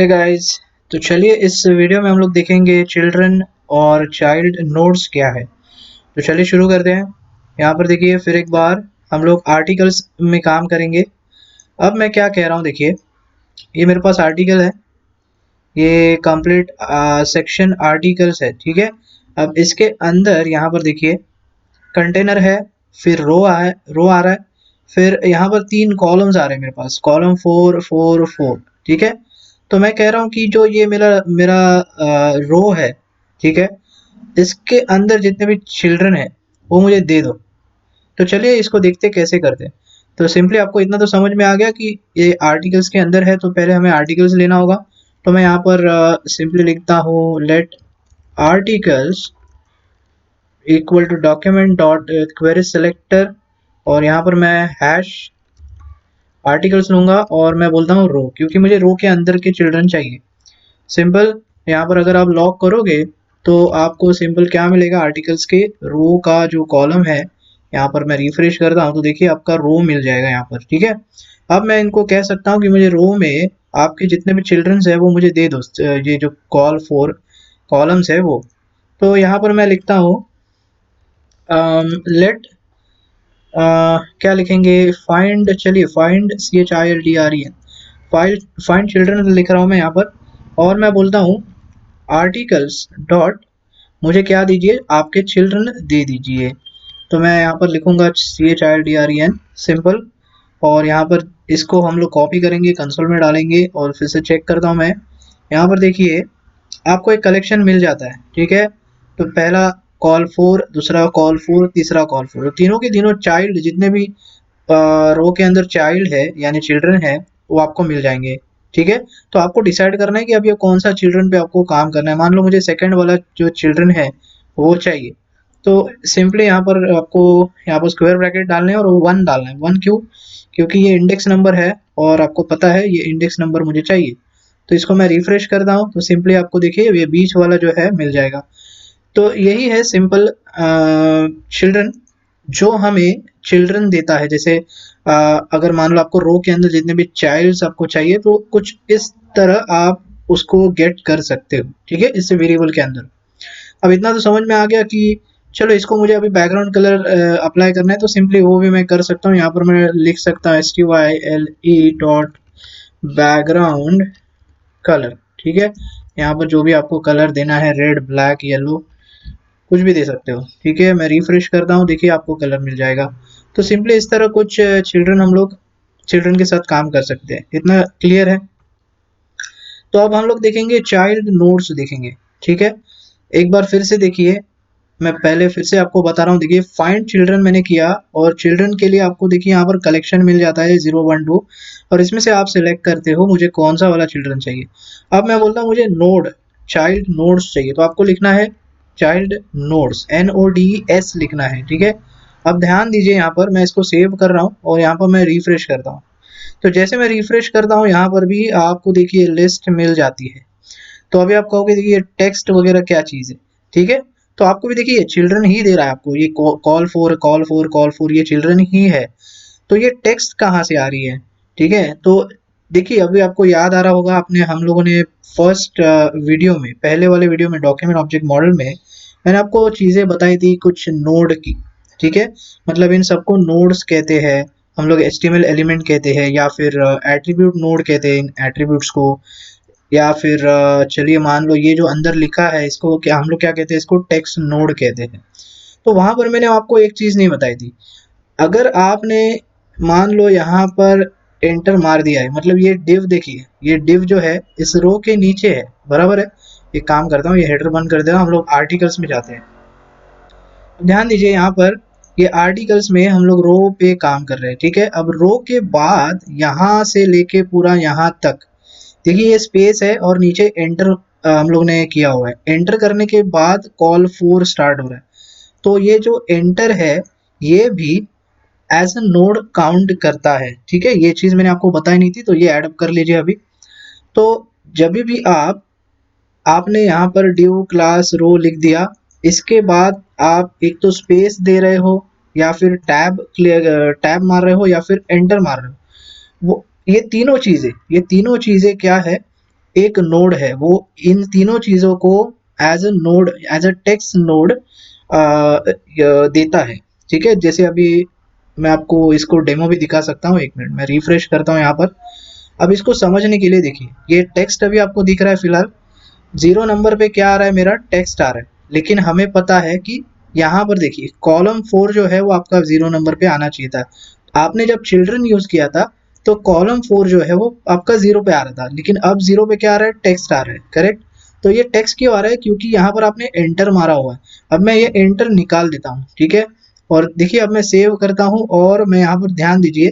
Hey guys. तो चलिए इस वीडियो में हम लोग देखेंगे चिल्ड्रन और चाइल्ड नोड्स क्या है। तो चलिए शुरू करते हैं। यहाँ पर देखिए फिर एक बार हम लोग आर्टिकल्स में काम करेंगे। अब मैं क्या कह रहा हूँ, देखिए ये मेरे पास आर्टिकल है, ये कंप्लीट सेक्शन आर्टिकल्स है, ठीक है। अब इसके अंदर यहाँ पर देखिए कंटेनर है, फिर रो आ रहा है, फिर यहाँ पर तीन कॉलम्स आ रहे हैं मेरे पास, कॉलम 4 4 4, ठीक है। तो मैं कह रहा हूँ कि जो ये मेरा मेरा रो है, ठीक है, इसके अंदर जितने भी चिल्ड्रन है वो मुझे दे दो। तो चलिए इसको देखते कैसे करते हैं। तो सिंपली आपको इतना तो समझ में आ गया कि ये आर्टिकल्स के अंदर है, तो पहले हमें आर्टिकल्स लेना होगा। तो मैं यहाँ पर सिंपली लिखता हूँ let articles equal to document dot query selector, और यहाँ पर मैं हैश आर्टिकल्स लूंगा और मैं बोलता हूँ रो, क्योंकि मुझे रो के अंदर के चिल्ड्रन चाहिए। सिंपल। यहाँ पर अगर आप लॉक करोगे तो आपको सिंपल क्या मिलेगा, आर्टिकल्स के रो का जो कॉलम है, यहाँ पर मैं रिफ्रेश करता हूँ तो देखिए आपका रो मिल जाएगा यहाँ पर, ठीक है। अब मैं इनको कह सकता हूँ कि मुझे रो में आपके जितने भी चिल्ड्रंस है वो मुझे दे दो, ये जो कॉल फोर कॉलम्स है वो। तो यहाँ पर मैं लिखता हूँ लेट क्या लिखेंगे, फाइंड, चलिए फाइंड CHILDREN, फाइंड चिल्ड्रन लिख रहा हूँ मैं यहाँ पर। और मैं बोलता हूँ आर्टिकल्स डॉट, मुझे क्या दीजिए, आपके चिल्ड्रन दे दीजिए। तो मैं यहाँ पर लिखूंगा CHILDREN, सिंपल। और यहाँ पर इसको हम लोग कॉपी करेंगे, कंसोल में डालेंगे और फिर से चेक करता हूँ मैं। यहाँ पर देखिए आपको एक कलेक्शन मिल जाता है, ठीक है। तो पहला कॉल फोर, दूसरा कॉल फोर, तीसरा कॉल फोर, तीनों के तीनों चाइल्ड जितने भी रो के अंदर चाइल्ड है यानी चिल्ड्रन है वो आपको मिल जाएंगे, ठीक है। तो आपको डिसाइड करना है कि अब ये कौन सा चिल्ड्रन पे आपको काम करना है। मान लो मुझे सेकंड वाला जो चिल्ड्रन है वो चाहिए, तो सिंपली यहाँ पर स्क्वायर ब्रैकेट डालने हैं और वन डालना है। वन क्यों, क्योंकि ये इंडेक्स नंबर है और आपको पता है ये इंडेक्स नंबर मुझे चाहिए। तो इसको मैं रिफ्रेश करता हूँ तो सिंपली आपको देखिए ये बीच वाला जो है मिल जाएगा। तो यही है सिंपल चिल्ड्रन, जो हमें चिल्ड्रन देता है। जैसे अगर मान लो आपको रो के अंदर जितने भी चाइल्ड्स आपको चाहिए तो कुछ इस तरह आप उसको गेट कर सकते हो, ठीक है, इस वेरिएबल के अंदर। अब इतना तो समझ में आ गया कि चलो इसको मुझे अभी बैकग्राउंड कलर अप्लाई करना है, तो सिंपली वो भी मैं कर सकता हूँ। यहाँ पर मैं लिख सकता हूँ STYLE डॉट बैकग्राउंड कलर, ठीक है। यहाँ पर जो भी आपको कलर देना है, रेड, ब्लैक, येलो, कुछ भी दे सकते हो, ठीक है। मैं रिफ्रेश करता हूँ, देखिए आपको कलर मिल जाएगा। तो सिंपली इस तरह कुछ चिल्ड्रन हम लोग चिल्ड्रन के साथ काम कर सकते हैं। इतना क्लियर है। तो अब हम लोग देखेंगे चाइल्ड नोड्स देखेंगे, ठीक है। एक बार फिर से देखिए, मैं पहले फिर से आपको बता रहा हूँ, देखिए फाइंड चिल्ड्रन मैंने किया और चिल्ड्रन के लिए आपको देखिए यहाँ पर कलेक्शन मिल जाता है 0 1 2, और इसमें से आप सिलेक्ट करते हो मुझे कौन सा वाला चिल्ड्रन चाहिए। अब मैं बोलता हूँ मुझे नोड, चाइल्ड नोड्स चाहिए, तो आपको लिखना है चाइल्ड नोड्स, NODS लिखना है, ठीक है। अब ध्यान दीजिए यहाँ पर मैं इसको सेव कर रहा हूँ और यहाँ पर मैं रिफ्रेश करता हूँ। तो जैसे मैं रिफ्रेश करता हूँ यहाँ पर भी आपको देखिए लिस्ट मिल जाती है। तो अभी आप कहोगे देखिए टेक्स्ट वगैरह क्या चीज़ है, ठीक है। तो आपको भी देखिए चिल्ड्रन ही दे रहा है आपको, ये call four call four call four ये चिल्ड्रन ही है। तो ये टेक्स्ट कहाँ से आ रही है, ठीक है। तो देखिए अभी आपको याद आ रहा होगा, आपने हम लोगों ने फर्स्ट वीडियो में, पहले वाले वीडियो में डॉक्यूमेंट ऑब्जेक्ट मॉडल में मैंने आपको चीज़ें बताई थी कुछ नोड की, ठीक है। मतलब इन सबको नोड्स कहते हैं हम लोग, HTML एलिमेंट कहते हैं, या फिर एट्रीब्यूट नोड कहते हैं इन एट्रीब्यूट्स को, या फिर चलिए मान लो ये जो अंदर लिखा है इसको क्या हम लोग क्या कहते हैं, इसको टेक्स्ट नोड कहते हैं। तो वहां पर मैंने आपको एक चीज नहीं बताई थी। अगर आपने मान लो यहाँ पर एंटर मार दिया है, मतलब ये डिव देखिए, ये डिव जो है इस रो के नीचे है, बराबर है। एक काम करता हूँ, ये हेडर बंद कर देना, हम लोग आर्टिकल्स में जाते हैं। ध्यान दीजिए यहाँ पर ये आर्टिकल्स में हम लोग रो पे काम कर रहे हैं, ठीक है। अब रो के बाद यहाँ से लेके पूरा यहाँ तक देखिए ये स्पेस है और नीचे एंटर हम लोग ने किया हुआ है। एंटर करने के बाद कॉल फोर स्टार्ट हो रहा है। तो ये जो एंटर है ये भी एज अ नोड काउंट करता है, ठीक है। ये चीज मैंने आपको बताई नहीं थी, तो ये ऐड अप कर लीजिए अभी। तो जब भी आपने यहाँ पर ड्यू क्लास रो लिख दिया, इसके बाद आप एक तो स्पेस दे रहे हो, या फिर टैब मार रहे हो, या फिर एंटर मार रहे हो। वो ये तीनों चीजें क्या है, एक नोड है वो इन तीनों चीजों को as a node, as a text node देता है। ठीक है, जैसे अभी मैं आपको इसको डेमो भी दिखा सकता हूँ। एक मिनट मैं रिफ्रेश करता हूँ यहाँ पर। अब इसको समझने के लिए देखिए, ये टेक्स्ट अभी आपको दिख रहा है फिलहाल। 0 नंबर पे क्या आ रहा है, मेरा टेक्स्ट आ रहा है। लेकिन हमें पता है कि यहाँ पर देखिए कॉलम 4 जो है वो आपका 0 नंबर पे आना चाहिए था। आपने जब चिल्ड्रन यूज किया था तो कॉलम 4 जो है वो आपका 0 पे आ रहा था, लेकिन अब 0 पे क्या आ रहा है, टेक्स्ट आ रहा है। करेक्ट। तो ये टेक्स्ट क्यों आ रहा है, क्योंकि यहाँ पर आपने एंटर मारा हुआ है। अब मैं ये एंटर निकाल देता हूँ। ठीक है, और देखिए अब मैं सेव करता हूँ और मैं यहाँ पर ध्यान दीजिए,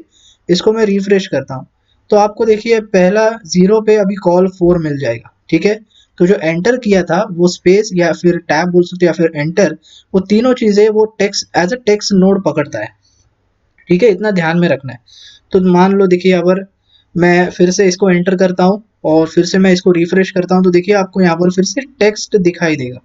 इसको मैं रिफ्रेश करता हूँ तो आपको देखिए पहला 0 पे अभी कॉल 4 मिल जाएगा। ठीक है, तो जो एंटर किया था वो स्पेस या फिर टैब बोल सकते हो या फिर एंटर, वो तीनों चीजें वो text as a text node पकड़ता है। ठीक है, इतना ध्यान में रखना है। तो मान लो देखिए अगर मैं फिर से इसको एंटर करता हूँ और फिर से मैं इसको रिफ्रेश करता हूँ तो देखिए आपको यहाँ पर फिर से टेक्स्ट दिखाई देगा।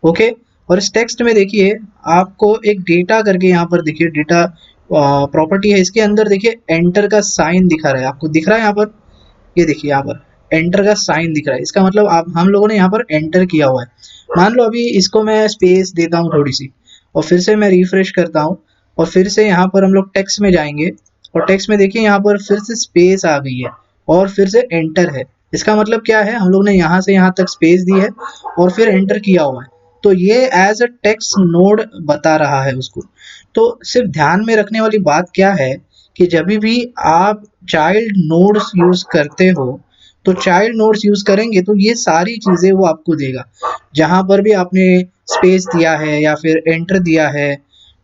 ओके, और इस टेक्स्ट में देखिए आपको एक डेटा करके यहाँ पर देखिए डेटा प्रॉपर्टी है, इसके अंदर देखिए एंटर का साइन दिखा रहा है। आपको दिख रहा है यहाँ पर, ये देखिए यहाँ पर एंटर का साइन दिख रहा है। इसका मतलब आप हम लोगों ने यहाँ पर एंटर किया हुआ है। मान लो अभी इसको मैं स्पेस देता हूँ थोड़ी सी और फिर से मैं रिफ्रेश करता हूँ और फिर से यहाँ पर हम लोग टेक्स्ट में जाएंगे और टेक्स्ट में देखिए यहाँ पर फिर से स्पेस आ गई है और फिर से एंटर है। इसका मतलब क्या है, हम लोग ने यहाँ से यहाँ तक स्पेस दी है और फिर एंटर किया हुआ है। तो ये एज अ टेक्स्ट नोड बता रहा है उसको। तो सिर्फ ध्यान में रखने वाली बात क्या है कि जब भी आप चाइल्ड नोड्स यूज करते हो तो चाइल्ड नोड्स यूज करेंगे तो ये सारी चीजें वो आपको देगा। जहां पर भी आपने स्पेस दिया है या फिर एंटर दिया है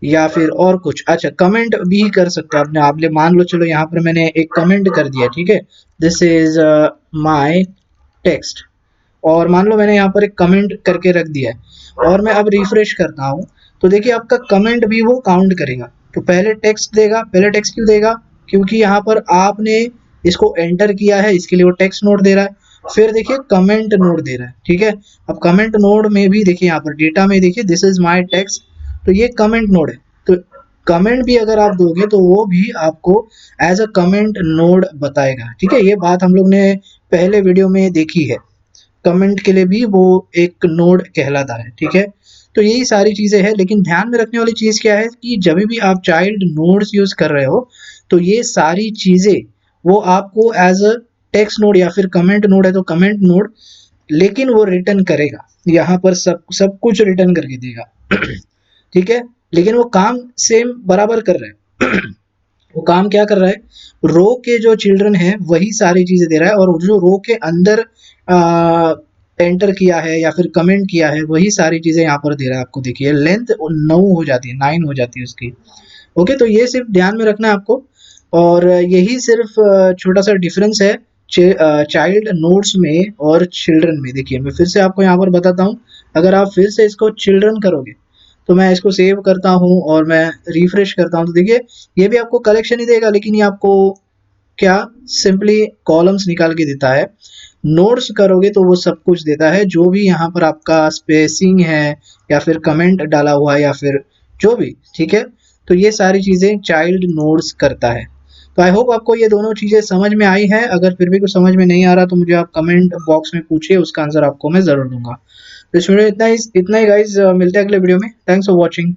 या फिर और कुछ, अच्छा कमेंट भी कर सकते हो आपने। आपने मान लो चलो यहाँ पर मैंने एक कमेंट कर दिया। ठीक है, दिस इज माय टेक्स्ट, और मान लो मैंने यहाँ पर एक कमेंट करके रख दिया है और मैं अब रिफ्रेश करता हूँ तो देखिए आपका कमेंट भी वो काउंट करेगा। तो पहले टेक्स्ट देगा, पहले टेक्स्ट क्यों देगा, क्योंकि यहाँ पर आपने इसको एंटर किया है, इसके लिए वो टेक्स्ट नोड दे रहा है। फिर देखिए कमेंट नोड दे रहा है। ठीक है, अब कमेंट नोड में भी देखिए यहाँ पर डेटा में देखिए दिस इज माई टेक्स्ट, तो ये कमेंट नोड है। तो कमेंट भी अगर आप दोगे तो वो भी आपको एज अ कमेंट नोड बताएगा। ठीक है, ये बात हम लोग ने पहले वीडियो में देखी है। कमेंट के लिए भी वो एक नोड कहलाता है। ठीक है, तो यही सारी चीजें हैं। लेकिन ध्यान में रखने वाली चीज क्या है कि जब भी आप चाइल्ड नोड्स यूज कर रहे हो तो ये सारी चीजें वो आपको एज अ टेक्स्ट नोड या फिर कमेंट नोड है तो कमेंट नोड, लेकिन वो रिटर्न करेगा। यहाँ पर सब सब कुछ रिटर्न करके देगा। ठीक है, लेकिन वो काम सेम बराबर कर रहा है। वो काम क्या कर रहा है, रो के जो चिल्ड्रन है वही सारी चीजें दे रहा है और जो रो के अंदर एंटर किया है या फिर कमेंट किया है वही सारी चीजें यहाँ पर दे रहा है। आपको देखिए लेंथ 9 हो जाती है, 9 हो जाती है उसकी। ओके, तो ये सिर्फ ध्यान में रखना है आपको। और यही सिर्फ छोटा सा डिफरेंस है चाइल्ड नोड्स में और चिल्ड्रन में। देखिए मैं फिर से आपको यहाँ पर बताता हूँ। अगर आप फिर से इसको चिल्ड्रन करोगे तो मैं इसको सेव करता हूँ और मैं रिफ्रेश करता हूँ तो देखिए ये भी आपको कलेक्शन ही देगा, लेकिन ये आपको क्या सिंपली कॉलम्स निकाल के देता है। नोट्स करोगे तो वो सब कुछ देता है, जो भी यहाँ पर आपका स्पेसिंग है या फिर कमेंट डाला हुआ है या फिर जो भी। ठीक है, तो ये सारी चीजें चाइल्ड नोट्स करता है। तो आई होप आपको ये दोनों चीजें समझ में आई है। अगर फिर भी कुछ समझ में नहीं आ रहा तो मुझे आप कमेंट बॉक्स में पूछिए, उसका आंसर आपको मैं जरूर दूंगा। तो इस वीडियो इतना ही गाइज, मिलते हैं अगले वीडियो में। Thanks for watching.